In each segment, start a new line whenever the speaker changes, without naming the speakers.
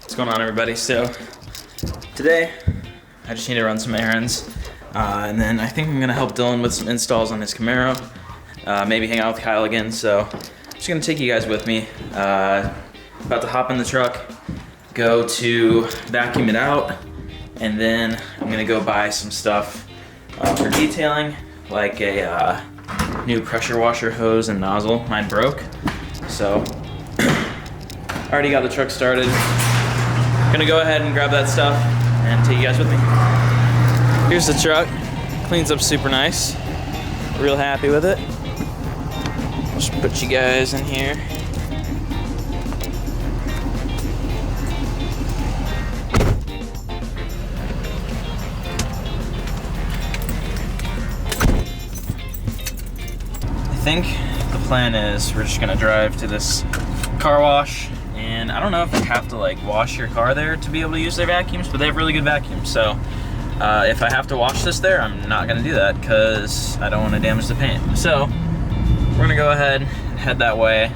What's going on, everybody? So today I just need to run some errands, and then I think I'm gonna help Dylan with some installs on his Camaro, maybe hang out with Kyle again. So I'm just gonna take you guys with me. About to hop in the truck, go to vacuum it out, and then I'm gonna go buy some stuff for detailing, like a new pressure washer hose and nozzle. Mine broke, so already got the truck started. Gonna go ahead and grab that stuff and take you guys with me. Here's the truck. Cleans up super nice. Real happy with it. Just put you guys in here. I think the plan is we're just gonna drive to this car wash, and I don't know if you have to like wash your car there to be able to use their vacuums, but they have really good vacuums. So if I have to wash this there, I'm not gonna do that because I don't want to damage the paint. So we're gonna go ahead and head that way,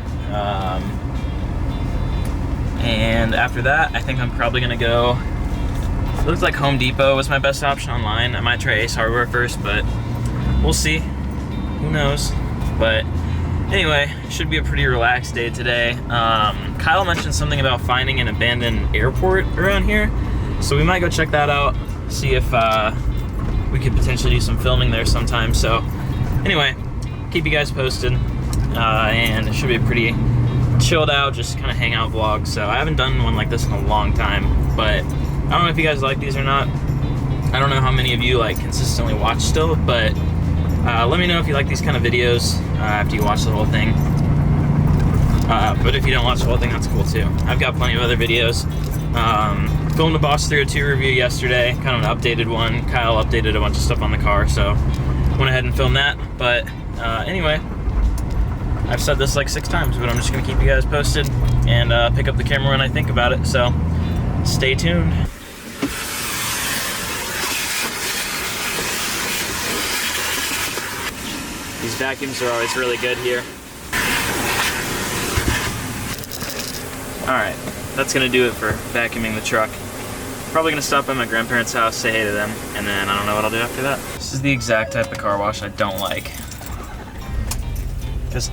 and after that I think I'm probably gonna go, it looks like Home Depot was my best option online. I might try Ace Hardware first, but we'll see, who knows. But anyway, should be a pretty relaxed day today. Kyle mentioned something about finding an abandoned airport around here, so we might go check that out, see if we could potentially do some filming there sometime. So anyway, keep you guys posted, and it should be a pretty chilled out, just kind of hangout vlog. So I haven't done one like this in a long time, but I don't know if you guys like these or not. I don't know how many of you like consistently watch still, but let me know if you like these kind of videos after you watch the whole thing. But if you don't watch the whole thing, that's cool too. I've got plenty of other videos. Filmed a Boss 302 review yesterday, kind of an updated one. Kyle updated a bunch of stuff on the car, so went ahead and filmed that. But anyway, I've said this like 6 times, but I'm just gonna keep you guys posted and pick up the camera when I think about it, so stay tuned. These vacuums are always really good here. Alright, that's gonna do it for vacuuming the truck. Probably gonna stop by my grandparents' house, say hey to them, and then I don't know what I'll do after that. This is the exact type of car wash I don't like. Because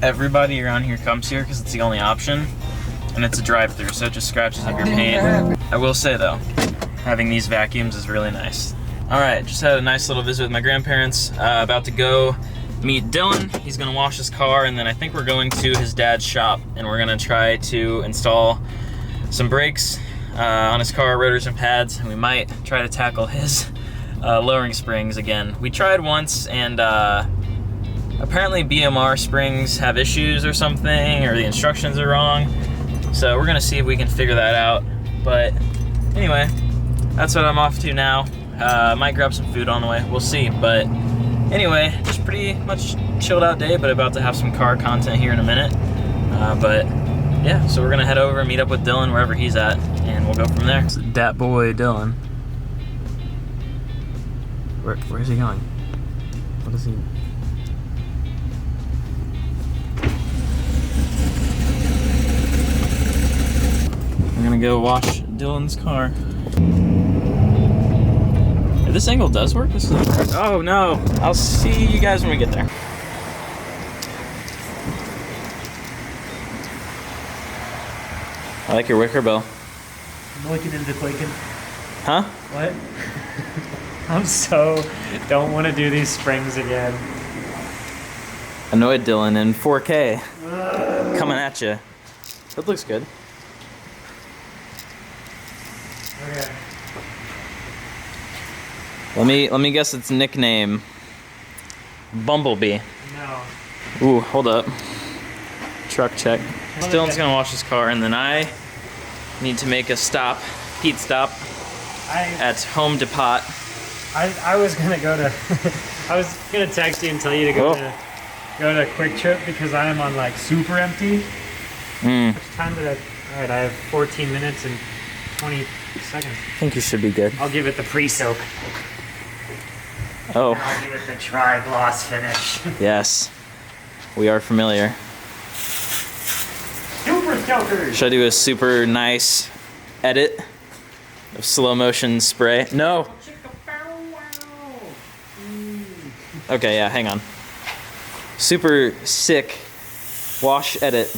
everybody around here comes here because it's the only option, and it's a drive-through, so it just scratches up your paint. I will say though, having these vacuums is really nice. Alright, just had a nice little visit with my grandparents. About to go meet Dylan. He's gonna wash his car, and then I think we're going to his dad's shop, and we're gonna try to install some brakes on his car, rotors and pads, and we might try to tackle his lowering springs again. We tried once, and apparently BMR springs have issues or something, or the instructions are wrong, so we're gonna see if we can figure that out. But anyway, that's what I'm off to now. Might grab some food on the way, we'll see. But anyway, just pretty much chilled out day, but about to have some car content here in a minute. But yeah, so we're gonna head over and meet up with Dylan wherever he's at, and we'll go from there. It's dat boy Dylan. Where's he going? What is he? We're gonna go wash Dylan's car. If this angle does work, this is... Oh no! I'll see you guys when we get there. I like your wicker bell.
I'm looking into Quaking.
Huh?
What? I'm so... don't want to do these springs again.
Annoyed Dylan in 4K. Coming at you. That looks good.
Okay.
Let me guess its nickname. Bumblebee.
No.
Ooh, hold up. Truck check. Dylan's gonna wash his car, and then I need to make a stop, Pete stop, at Home Depot.
I was gonna go to I was gonna text you and tell you to go to Quick Trip because I am on like super empty. How much time did alright, I have 14 minutes and 20 seconds.
I think you should be good.
I'll give it the pre-soak.
Oh.
And I'll give it the dry gloss finish.
Yes. We are familiar.
Super soakers!
Should I do a super nice edit of slow motion spray. No. Okay, yeah, hang on. Super sick wash edit.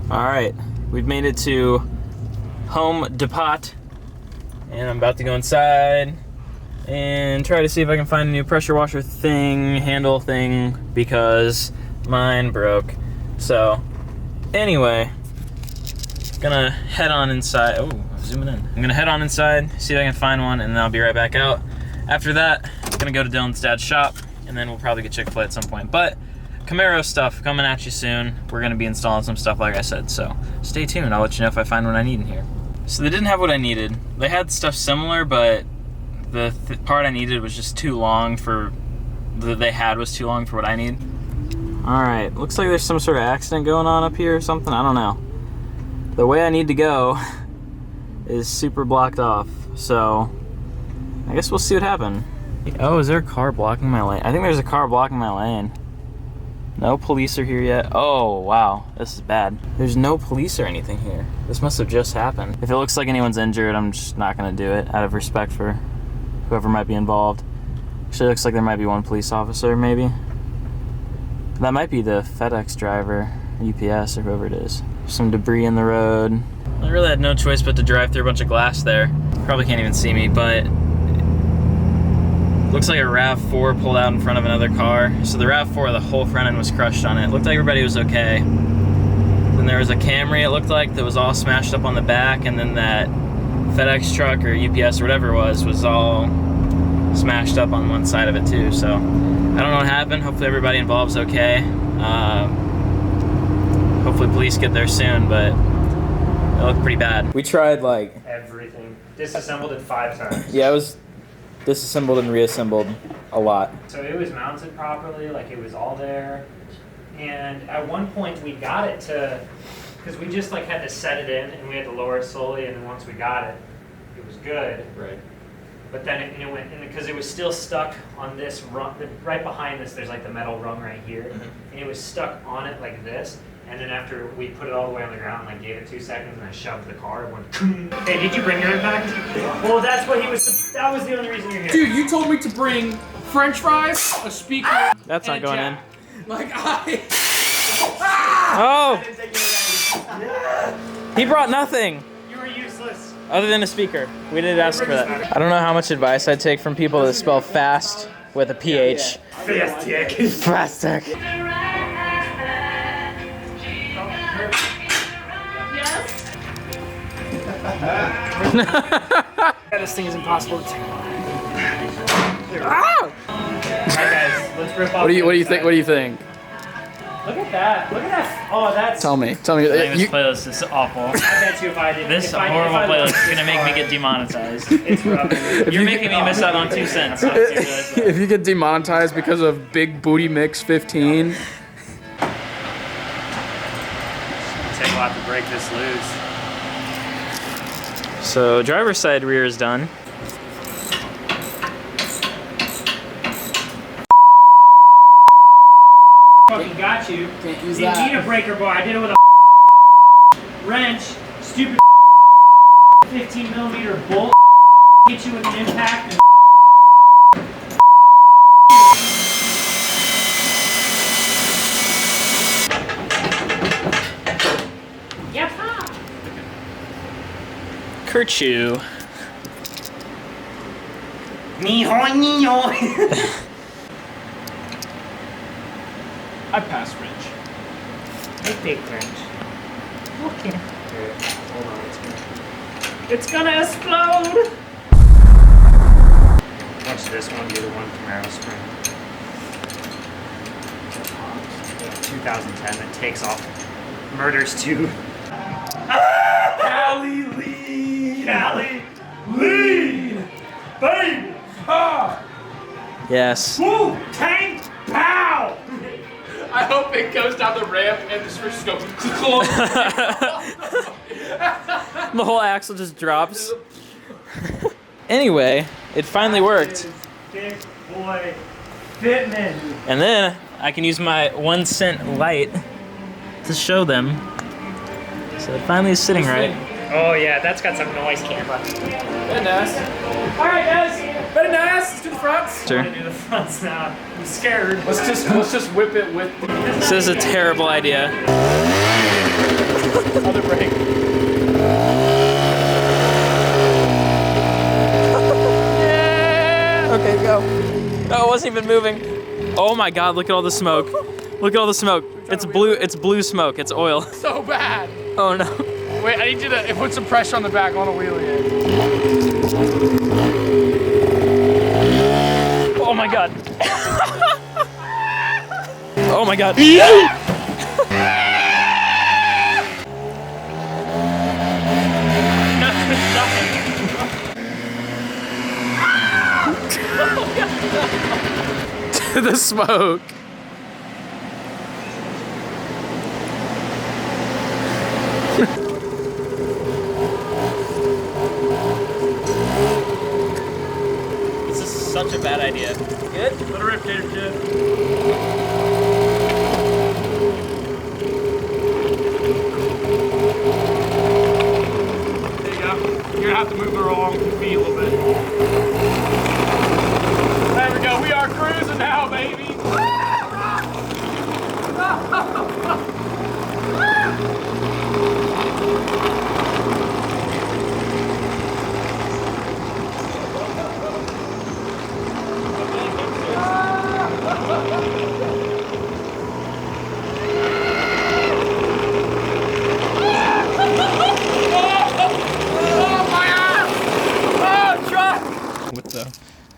Alright, we've made it to Home Depot, and I'm about to go inside and try to see if I can find a new pressure washer handle thing, because mine broke. So, anyway, gonna head on inside. Oh, I'm zooming in. I'm gonna head on inside, see if I can find one, and then I'll be right back out. After that, I'm gonna go to Dylan's dad's shop, and then we'll probably get Chick-fil-A at some point. But Camaro stuff coming at you soon. We're gonna be installing some stuff like I said, so stay tuned. I'll let you know if I find what I need in here. So they didn't have what I needed. They had stuff similar, but the part I needed was just too long for, they had was too long for what I need. All right, looks like there's some sort of accident going on up here or something. I don't know. The way I need to go is super blocked off, so I guess we'll see what happens. Oh, is there a car blocking my lane? I think there's a car blocking my lane. No police are here yet. Oh, wow, this is bad. There's no police or anything here. This must have just happened. If it looks like anyone's injured, I'm just not gonna do it out of respect for whoever might be involved. Actually, looks like there might be one police officer, maybe. That might be the FedEx driver, UPS, or whoever it is. Some debris in the road. I really had no choice but to drive through a bunch of glass there. Probably can't even see me, but looks like a RAV4 pulled out in front of another car. So the RAV4, the whole front end was crushed on it. Looked like everybody was okay. Then there was a Camry, it looked like, that was all smashed up on the back, and then that FedEx truck or UPS or whatever it was all smashed up on one side of it too. So I don't know what happened. Hopefully everybody involved's okay. Hopefully police get there soon, but it looked pretty bad. We tried like
Everything. Disassembled it 5 times.
Yeah, it was disassembled and reassembled a lot.
So it was mounted properly, like it was all there. And at one point we got it to, because we just like had to set it in and we had to lower it slowly, and then once we got it, it was good.
Right.
But then it went, because it was still stuck on this rung, right behind this, there's like the metal rung right here.
Mm-hmm.
And it was stuck on it like this. And then after we put it all the way on the ground, like gave it 2 seconds, and I shoved the car, it went. Hey, did you bring your impact? Well, that's what he was. That was the only reason you're here.
Dude, you told me to bring French fries, a speaker.
That's not going in.
Like I.
Oh! He brought nothing
You were useless.
other than a speaker. We didn't ask for that. I don't know how much advice I take from people that spell fast with a PH.
Fastic.
Fastic.
This thing is impossible to take.
Ah!
Alright guys, let's rip off.
What do you think? What do you think?
Look at that. Look at that. Oh, that's.
Tell me.
I think this
You,
playlist is awful.
I bet you if I did.
This
if I,
horrible
if I
playlist is gonna make me get demonetized.
It's rough.
You're making me miss out on 2 cents. So I have to realize that.
if you get demonetized because of Big Booty Mix 15,
Take a lot to break this loose.
So driver's side rear is done.
Fucking got you.
Can't use
Didn't
that.
need a breaker bar. I did it with a wrench. Stupid 15mm bolt. Hit you with an impact. And
Kerchoo.
I pass wrench.
a big wrench. Okay. Hold on. It's gonna explode. Watch this one be the one Camaro spring. Yeah, 2010 that takes off. Murders 2. Cali lean! Cali lean! Baby! Ah!
Yes.
Woo! Tank! Pow!
I hope It goes down the ramp and the switch goes.
The whole axle just drops. Anyway, it finally worked.
Big boy fitment.
And then I can use my 1 cent light to show them. So it finally is sitting right.
Oh yeah, that's got some noise camera.
Very nice. All right, guys. Very nice. Let's do the fronts.
Sure.
I'm gonna do the fronts now. I'm scared.
Let's just whip it with the
This is a terrible idea.
other brake.
Yeah. Okay, go. Oh, it wasn't even moving. Oh my God! Look at all the smoke. Look at all the smoke. It's blue. It's blue smoke. It's oil.
So bad.
Oh no.
Wait, I need you to put some pressure on the back. I want to wheelie it.
Oh my God. Oh my God.
The smoke.
This is such a bad idea. Good?
Let her rip, Tater Chip.
There you go. You're gonna have to move her along with the feet a little bit. There we go. We are cruising now, baby.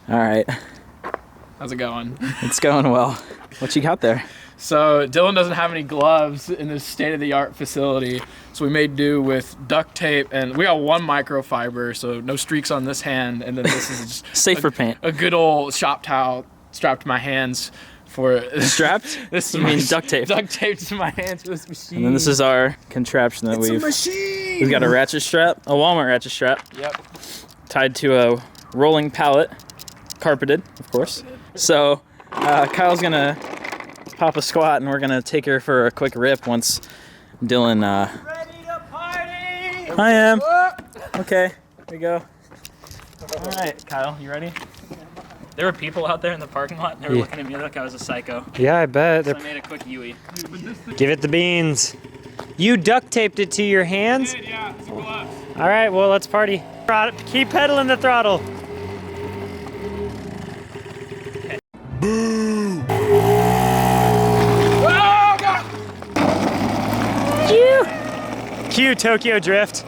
All right.
How's it going?
It's going well. What you got there?
So Dylan doesn't have any gloves in this state-of-the-art facility, so we made do with duct tape, and we got 1 microfiber, so no streaks on this hand, and then this is just
Safe for paint.
a good old shop towel strapped to my hands for
Strapped?
This
You mean duct tape?
Duct taped to my hands for this machine.
And then this is our contraption that we've got a ratchet strap, a Walmart ratchet strap,
Yep.
tied to a rolling pallet, carpeted, of course. So Kyle's gonna pop a squat, and we're gonna take her for a quick rip once Dylan.
Ready to party!
I am. Okay, here we go. All right, Kyle, you ready? There were people out there in the parking lot, and they were looking at me like I was a psycho.
Yeah, I bet.
So I made a quick Yui.
Give it the beans. You duct taped it to your hands?
Yeah, it's gloves.
All right, well, let's party. Keep pedaling the throttle.
Oh, God!
Cue Tokyo Drift.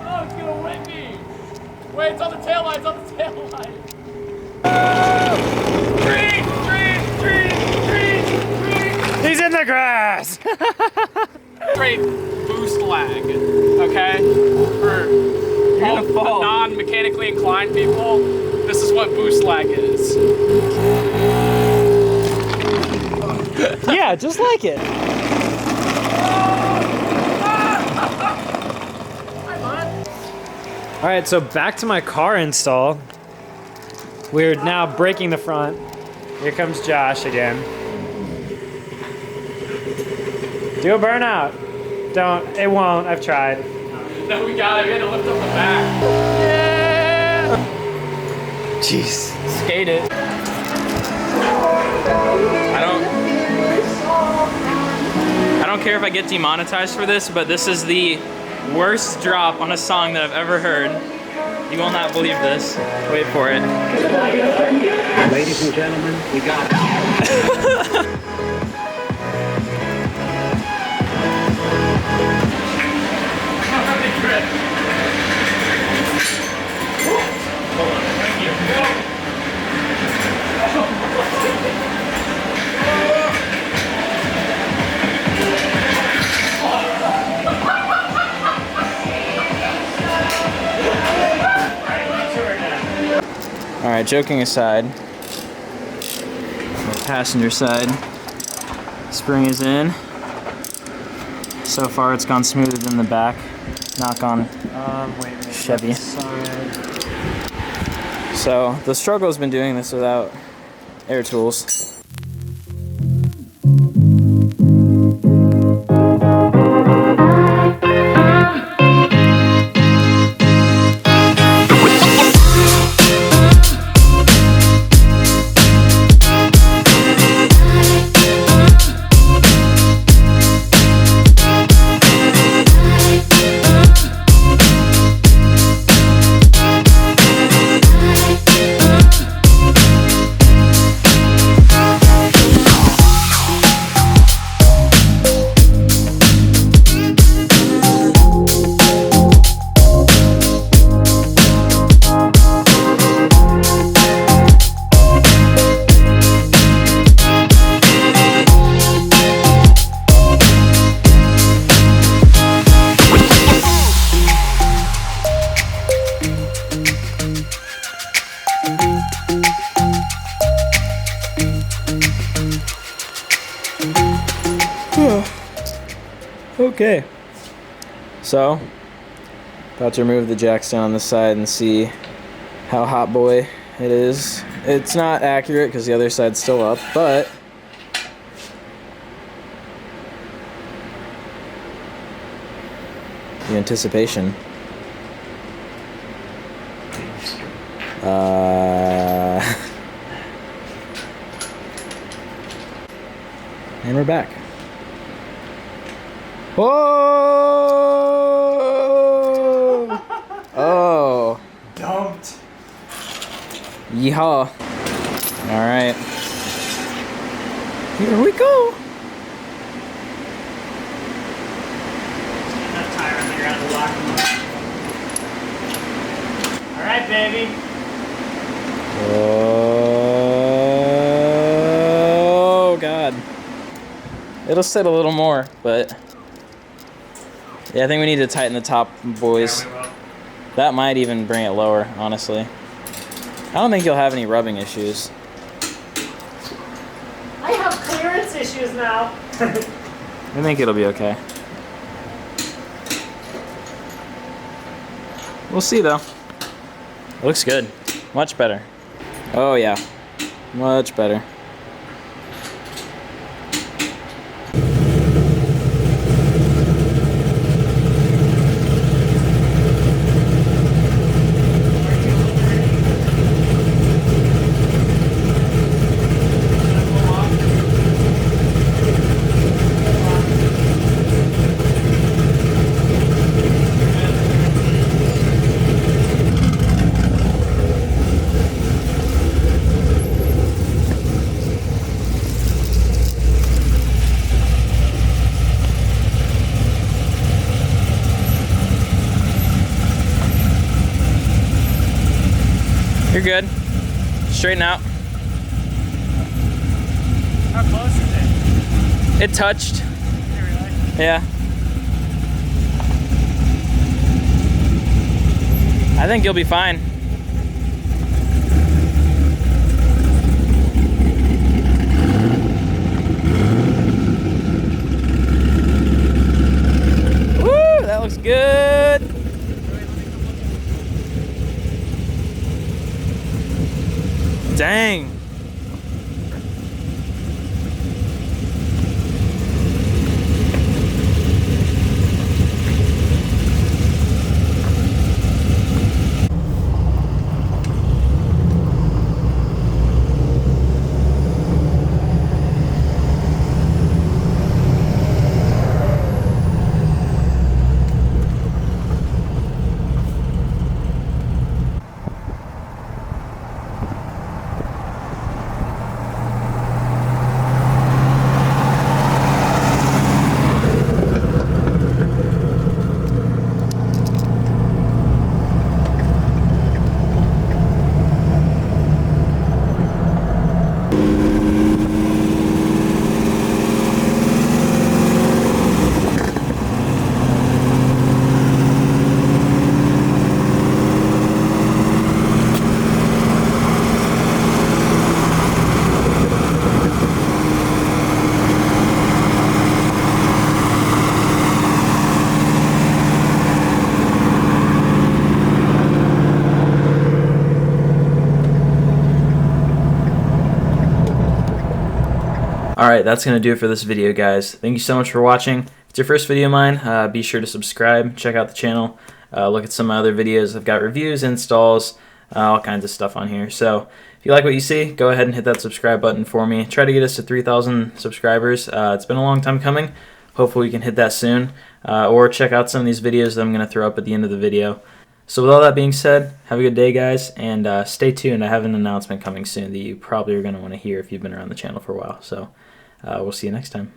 Oh, it's gonna whip me! Wait, it's on the tail light, it's on the tail light! Green!
He's in the grass.
Great boost lag, okay? For all non-mechanically inclined people, this is what boost lag is.
Yeah, just like it. All right, so back to my car install. We're now braking the front. Here comes Josh again. Do a burnout. Don't, it won't, I've tried.
No, we got it, we had to lift up the back.
Yeah!
Jeez.
Skate it.
I don't care if I get demonetized for this, but this is the worst drop on a song that I've ever heard. You will not believe this. Wait for it.
Ladies and gentlemen, we got it.
All right, joking aside, the passenger side spring is in. So far it's gone smoother than the back. Knock on
Wait a minute.
Chevy.
Side.
So the struggle has been doing this without air tools. Okay, so about to remove the jack stand on this side and see how hot boy it is. It's not accurate because the other side's still up, but the anticipation. And we're back. Whoa! Oh.
Dumped.
Yeehaw. Alright. Here we go.
Enough tire on the ground to lock them up. Alright, baby.
Oh, God. It'll sit a little more, but yeah, I think we need to tighten the top, boys.
Yeah, we will.
That might even bring it lower, honestly. I don't think you'll have any rubbing issues.
I have clearance issues now.
I think it'll be okay. We'll see, though. It looks good. Much better. Oh, yeah. Much better. You're good. Straighten out.
How close is it?
It touched.
Really?
Yeah. I think you'll be fine. Woo, that looks good. Dang. Alright, that's going to do it for this video, guys. Thank you so much for watching. If it's your first video of mine, be sure to subscribe, check out the channel, look at some of my other videos. I've got reviews, installs, all kinds of stuff on here. So if you like what you see, go ahead and hit that subscribe button for me. Try to get us to 3,000 subscribers. It's been a long time coming. Hopefully we can hit that soon. Or check out some of these videos that I'm going to throw up at the end of the video. So with all that being said, have a good day, guys, and stay tuned. I have an announcement coming soon that you probably are going to want to hear if you've been around the channel for a while. So we'll see you next time.